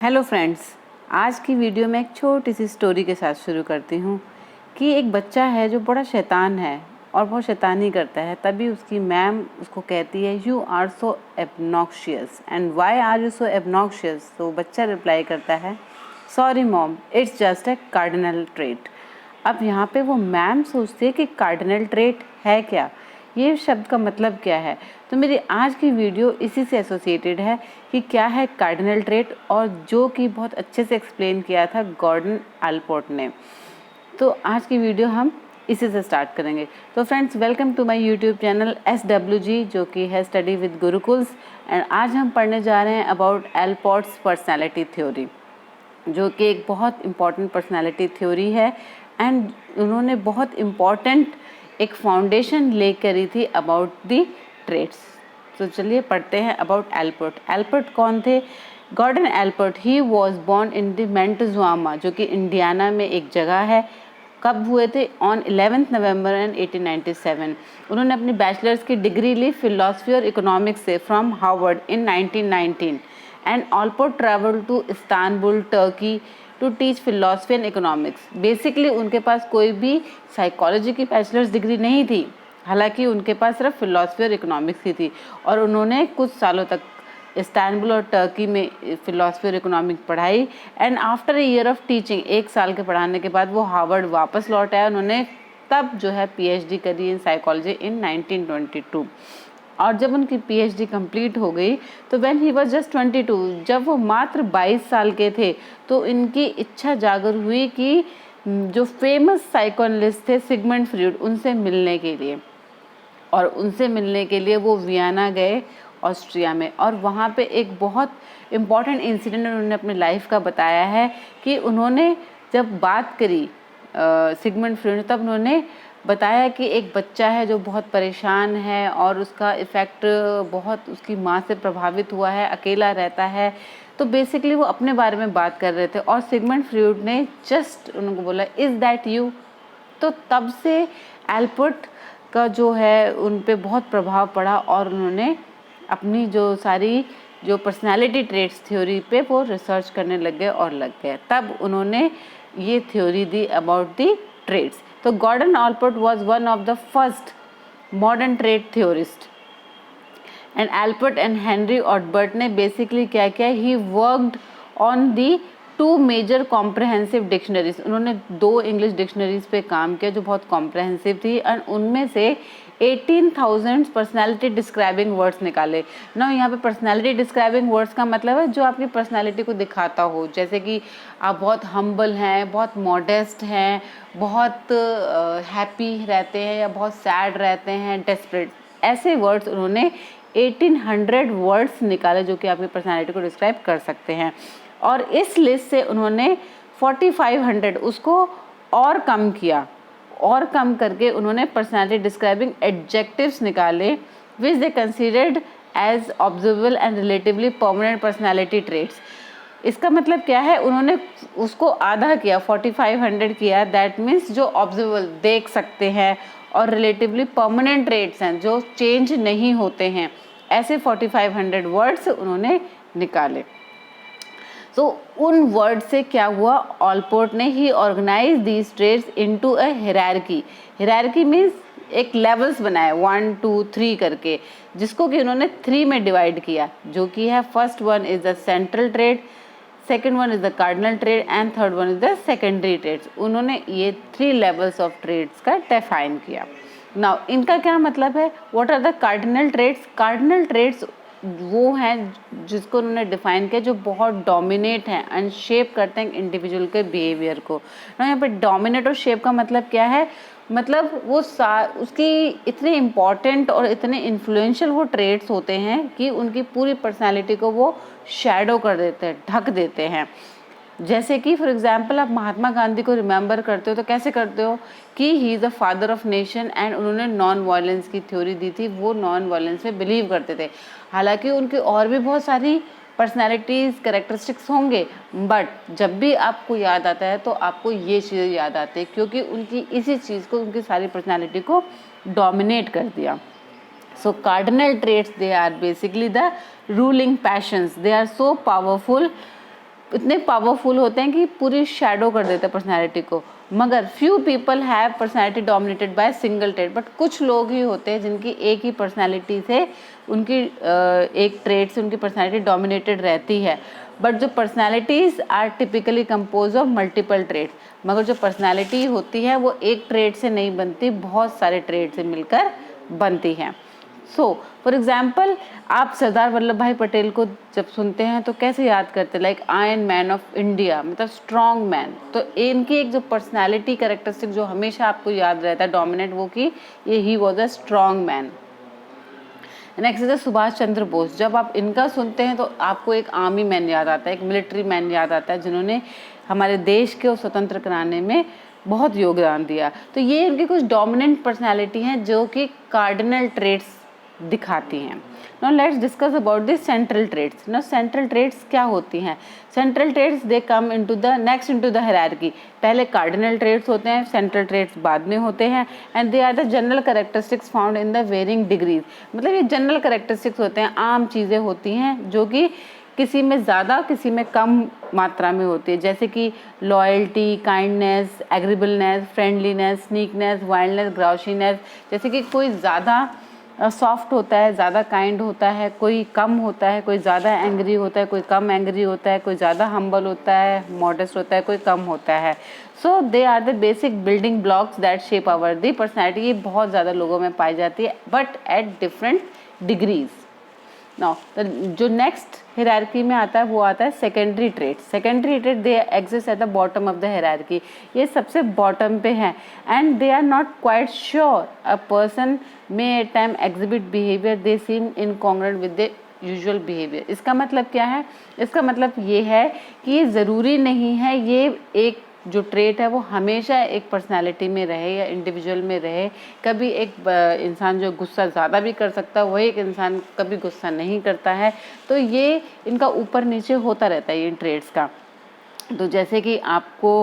Hello friends, आज की video में एक छोटी सी स्टोरी के साथ शुरू करती हूँ कि एक बच्चा है जो बड़ा शैतान है और बहुत शैतानी करता है। तभी उसकी मैम उसको कहती है you are so obnoxious and why are you so obnoxious. तो बच्चा रिप्लाई करता है sorry mom, it's just a cardinal trait. अब यहाँ पे वो मैम सोचती है कि कार्डिनल ट्रेट है क्या, ये शब्द का मतलब क्या है। तो मेरी आज की वीडियो इसी से एसोसिएटेड है कि क्या है कार्डिनल ट्रेट, और जो कि बहुत अच्छे से एक्सप्लेन किया था गॉर्डन एल्पोर्ट ने। तो आज की वीडियो हम इसी से स्टार्ट करेंगे। तो friends, welcome to my YouTube channel SWG, जो कि है स्टडी विद गुरुकुल्स। एंड आज हम पढ़ने जा रहे हैं अबाउट एल्पोर्ट्स पर्सनैलिटी थ्योरी, जो कि एक बहुत इम्पॉर्टेंट पर्सनैलिटी थ्योरी है। एंड उन्होंने बहुत इम्पॉर्टेंट एक फाउंडेशन ले करी थी अबाउट दी ट्रेड्स। तो चलिए पढ़ते हैं अबाउट एल्बर्ट। एल्बर्ट कौन थे? Gordon Allport he was born in the Montezuma, जो कि इंडियाना में एक जगह है। कब हुए थे? ऑन 11 नवंबर 1897। उन्होंने अपनी बैचलर्स की डिग्री ली फिलोसफी और इकोनॉमिक्स से from Harvard in 1919 and Alport traveled to Istanbul, Turkey to teach philosophy and economics। Basically उनके पास कोई भी साइकोलॉजी की बैचलर्स डिग्री नहीं थी, हालांकि उनके पास सिर्फ फिलोसफी और इकोनॉमिक्स की थी। और उन्होंने कुछ सालों तक इस्तांबुल और टर्की में फिलोसफी और इकोनॉमिक्स पढ़ाई। And after a year of teaching, एक साल के पढ़ाने के बाद वो हार्वर्ड वापस लौट आया। उन्होंने तब जो है PhD करी इन साइकोलॉजी इन 1922। और जब उनकी PhD कंप्लीट हो गई तो व्हेन ही वाज जस्ट 22, जब वो मात्र 22 साल के थे, तो इनकी इच्छा जागर हुई कि जो फेमस साइकोएनालिस्ट थे सिगमंड फ्रॉइड, उनसे मिलने के लिए। और उनसे मिलने के लिए वो वियना गए ऑस्ट्रिया में। और वहाँ पे एक बहुत इम्पॉर्टेंट इंसिडेंट उन्होंने अपने लाइफ का बताया है कि उन्होंने जब बात करी सिगमंड फ्रॉइड, तब उन्होंने बताया कि एक बच्चा है जो बहुत परेशान है और उसका इफ़ेक्ट बहुत उसकी माँ से प्रभावित हुआ है, अकेला रहता है। तो बेसिकली वो अपने बारे में बात कर रहे थे और सिगमंड फ्रॉइड ने जस्ट उनको बोला इज़ दैट यू। तो तब से एल्बर्ट का जो है उन पे बहुत प्रभाव पड़ा और उन्होंने अपनी जो सारी जो पर्सनालिटी ट्रेट्स थ्योरी पे वो रिसर्च करने लग गए और लग गए। तब उन्होंने ये थ्योरी दी अबाउट दी ट्रेट्स। तो Gordon Allport was one of the first modern trait theorist. And Allport and Henry Odbert ने बेसिकली क्या किया, he worked on the 2 major comprehensive dictionaries. उन्होंने 2 इंग्लिश डिक्शनरीज पे काम किया जो बहुत कॉम्प्रहेंसिव थी। एंड उनमें से 18,000 पर्सनैलिटी डिस्क्राइबिंग वर्ड्स निकाले ना। यहाँ पे पर्सनैलिटी डिस्क्राइबिंग वर्ड्स का मतलब है जो आपकी पर्सनैलिटी को दिखाता हो, जैसे कि आप बहुत हम्बल हैं, बहुत मॉडेस्ट हैं, बहुत हैप्पी रहते हैं या बहुत सैड रहते हैं, डेस्परेट, ऐसे वर्ड्स उन्होंने 1800 वर्ड्स निकाले जो कि आपकी पर्सनैलिटी को डिस्क्राइब कर सकते हैं। और इस लिस्ट से उन्होंने 4500 उसको और कम किया, और कम करके उन्होंने पर्सनैलिटी डिस्क्राइबिंग एडजेक्टिव्स निकाले which they considered as observable and relatively permanent personality traits. इसका मतलब क्या है, उन्होंने उसको आधा किया, 4500 किया। दैट मीन्स जो ऑब्जर्वेबल देख सकते हैं और रिलेटिवली परमानेंट ट्रेट्स हैं जो चेंज नहीं होते हैं, ऐसे 4500 वर्ड्स उन्होंने निकाले। तो उन वर्ड से क्या हुआ, ऑलपोर्ट ने he organize these traits into a hierarchy. Hierarchy means एक लेवल्स बनाए 1 2 3 करके, जिसको कि उन्होंने 3 में डिवाइड किया, जो कि है first one is the central trait, second one is the cardinal trait and third one is the secondary traits. उन्होंने ये 3 लेवल्स ऑफ ट्रेड्स का डिफाइन किया। नाउ इनका क्या मतलब है, what are the cardinal traits? Cardinal traits वो हैं जिसको उन्होंने डिफाइन किया जो बहुत डोमिनेट हैं एंड शेप करते हैं इंडिविजुअल के बिहेवियर को ना। यहाँ पे डोमिनेट और शेप का मतलब क्या है, मतलब वो उसकी इतने इम्पॉर्टेंट और इतने इन्फ्लुएंशियल वो ट्रेड्स होते हैं कि उनकी पूरी पर्सनालिटी को वो शैडो कर देते हैं, ढक देते हैं। जैसे कि फॉर एग्जांपल आप महात्मा गांधी को रिमेंबर करते हो तो कैसे करते हो कि he is the father of nation and उन्होंने नॉन वायलेंस की थ्योरी दी थी, वो नॉन वायलेंस में बिलीव करते थे। हालांकि उनकी और भी बहुत सारी पर्सनैलिटीज़ कैरेक्टरिस्टिक्स होंगे, बट जब भी आपको याद आता है तो आपको ये चीज़ें याद आती है क्योंकि उनकी इसी चीज़ को, उनकी सारी पर्सनैलिटी को डोमिनेट कर दिया। So cardinal traits, they are basically the ruling passions. They are so powerful इतने पावरफुल होते हैं कि पूरी शैडो कर देते हैं पर्सनैलिटी को। मगर few people have personality dominated by single trait, but कुछ लोग ही होते हैं जिनकी एक ही पर्सनैलिटी से, उनकी एक ट्रेट से उनकी पर्सनैलिटी डोमिनेटेड रहती है। बट जो personalities are typically compose of multiple traits, मगर जो पर्सनैलिटी होती है वो एक ट्रेट से नहीं बनती, बहुत सारे ट्रेट से मिलकर बनती है। सो फॉर एग्जाम्पल, आप सरदार वल्लभ भाई पटेल को जब सुनते हैं तो कैसे याद करते हैं, like iron man of India, मतलब स्ट्रॉन्ग मैन। तो इनकी एक जो पर्सनैलिटी कैरेक्टरिस्टिक जो हमेशा आपको याद रहता है डोमिनेट, वो कि ये he was a strong man. Next is Subhash Chandra Bose. जब आप इनका सुनते हैं तो आपको एक आर्मी मैन याद आता है, एक मिलिट्री मैन याद आता है, जिन्होंने हमारे देश को स्वतंत्र कराने में बहुत योगदान दिया। तो ये इनकी कुछ डोमिनेंट पर्सनैलिटी हैं जो कि कार्डिनल ट्रेट्स दिखाती हैं। Now let's discuss about this central traits. Now central traits क्या होती हैं? Central traits they come into the next into the hierarchy. पहले कार्डिनल ट्रेट्स होते हैं, सेंट्रल ट्रेट्स बाद में होते हैं, and they are the general characteristics found in the varying degrees. मतलब ये जनरल कैरेक्टरिस्टिक्स होते हैं, आम चीज़ें होती हैं जो कि किसी में ज़्यादा किसी में कम मात्रा में होती है, जैसे कि लॉयल्टी, काइंडनेस, एग्रीबलनेस, फ्रेंडलीनेस, स्नीकनेस, वाइल्डनेस, ग्राउशीनेस। जैसे कि कोई ज़्यादा सॉफ्ट होता है, ज़्यादा काइंड होता है, कोई कम होता है, कोई ज़्यादा एंग्री होता है, कोई कम एंग्री होता है, कोई ज़्यादा हम्बल होता है, मॉडेस्ट होता है, कोई कम होता है। So they are the basic building blocks that shape our the personality. ये बहुत ज़्यादा लोगों में पाई जाती है, but at different degrees. Now जो नेक्स्ट हायरार्की में आता है वो आता है secondary trait. Secondary trait they exist at the bottom of the hierarchy. ये सबसे बॉटम पे हैं, and they are not quite sure a person may at time exhibit behaviour they seam incongruent with the usual behaviour. इसका मतलब क्या है? इसका मतलब ये है कि ये ज़रूरी नहीं है ये एक जो ट्रेट है वो हमेशा एक पर्सनालिटी में रहे या इंडिविजुअल में रहे। कभी एक इंसान जो गुस्सा ज़्यादा भी कर सकता है, वही एक इंसान कभी गुस्सा नहीं करता है। तो ये इनका ऊपर नीचे होता रहता है इन ट्रेट्स का। तो जैसे कि आपको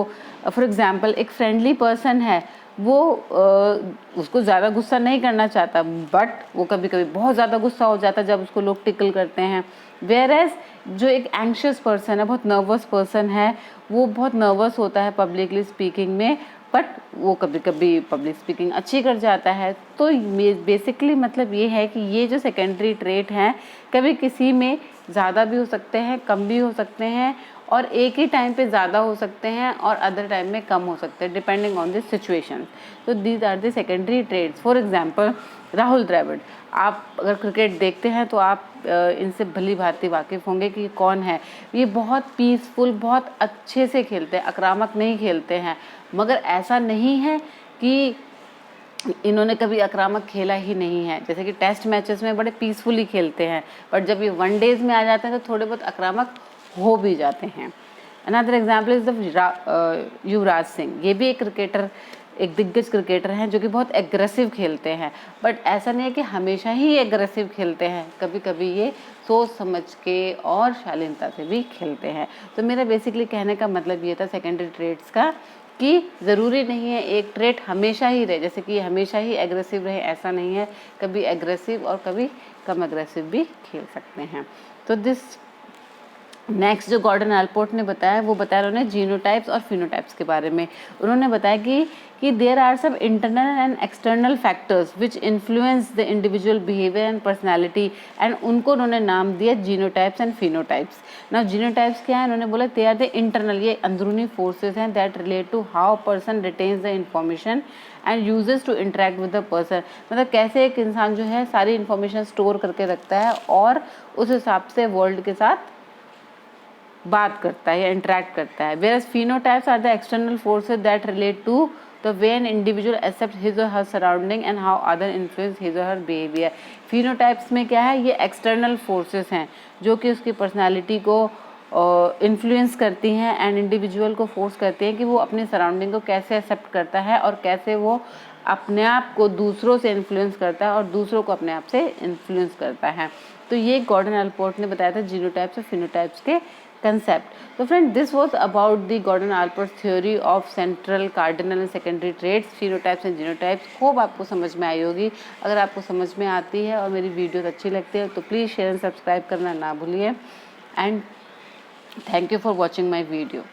फॉर एग्जांपल एक फ्रेंडली पर्सन है, वो उसको ज़्यादा गुस्सा नहीं करना चाहता, बट वो कभी कभी बहुत ज़्यादा गुस्सा हो जाता है जब उसको लोग टिकल करते हैं। वेयर एज जो एक एंग्शियस पर्सन है, बहुत नर्वस पर्सन है, वो बहुत नर्वस होता है पब्लिकली स्पीकिंग में, बट वो कभी कभी पब्लिक स्पीकिंग अच्छी कर जाता है। तो बेसिकली मतलब ये है कि ये जो सेकेंडरी ट्रेट हैं कभी किसी में ज़्यादा भी हो सकते हैं, कम भी हो सकते हैं, और एक ही टाइम पे ज़्यादा हो सकते हैं और अदर टाइम में कम हो सकते हैं, डिपेंडिंग ऑन दिस सिचुएशन। तो these are the secondary traits. For example Rahul Dravid, आप अगर क्रिकेट देखते हैं तो आप इनसे भली भांति वाकिफ़ होंगे कि कौन है। ये बहुत पीसफुल, बहुत अच्छे से खेलते हैं, आक्रामक नहीं खेलते हैं, मगर ऐसा नहीं है कि इन्होंने कभी आक्रामक खेला ही नहीं है। जैसे कि टेस्ट मैचेस में बड़े पीसफुली खेलते हैं, बट जब ये वनडेज में आ जाते हैं तो थोड़े बहुत आक्रामक हो भी जाते हैं। Another example is the Yuvraj Singh. ये भी एक क्रिकेटर, एक दिग्गज क्रिकेटर हैं जो कि बहुत एग्रेसिव खेलते हैं, बट ऐसा नहीं है कि हमेशा ही एग्रेसिव खेलते हैं, कभी कभी ये सोच समझ के और शालीनता से भी खेलते हैं। तो मेरा बेसिकली कहने का मतलब ये था सेकेंडरी ट्रेट्स का, कि ज़रूरी नहीं है एक ट्रेट हमेशा ही रहे, जैसे कि हमेशा ही एग्रेसिव रहे, ऐसा नहीं है। कभी एग्रेसिव और कभी कम एग्रेसिव भी खेल सकते हैं। तो दिस नेक्स्ट जो गॉर्डन एल्पोर्ट ने बताया, वो बताया उन्होंने जीनोटाइप्स और फिनोटाइप्स के बारे में। उन्होंने बताया कि there are some internal and external factors which influence the individual behaviour and personality, and उनको उन्होंने नाम दिया genotypes and phenotypes. Now genotypes क्या है? उन्होंने बोला दे आर द इंटरनल, ये अंदरूनी फोर्सेज हैं that relate to how person retains the information and uses to interact with the person. मतलब कैसे एक इंसान जो है सारी इन्फॉर्मेशन स्टोर करके रखता है और उस हिसाब से वर्ल्ड के साथ बात करता है या इंटरेक्ट करता है। Whereas phenotypes are the external forces that relate to the way an individual accept his or her surrounding and how other influence his or her behaviour. Phenotypes में क्या है? ये एक्सटर्नल फोर्सेस हैं जो कि उसकी पर्सनालिटी को इन्फ्लुएंस करती हैं एंड इंडिविजुअल को फोर्स करती हैं कि वो अपनी सराउंडिंग को कैसे एक्सेप्ट करता है और कैसे वो अपने आप को दूसरों से इन्फ्लुएंस करता है और दूसरों को अपने आप से इन्फ्लुएंस करता है। तो ये गॉर्डन एल्पोर्ट ने बताया था जीनोटाइप्स और फिनोटाइप्स के कंसेप्ट। तो friend, this was about the Gordon Allport theory of central, cardinal and secondary traits, phenotypes and genotypes. Hope आपको समझ में आई होगी। अगर आपको समझ में आती है और मेरी वीडियोस अच्छी लगती है तो प्लीज़ शेयर एंड सब्सक्राइब करना ना भूलिए, and Thank you for watching my video.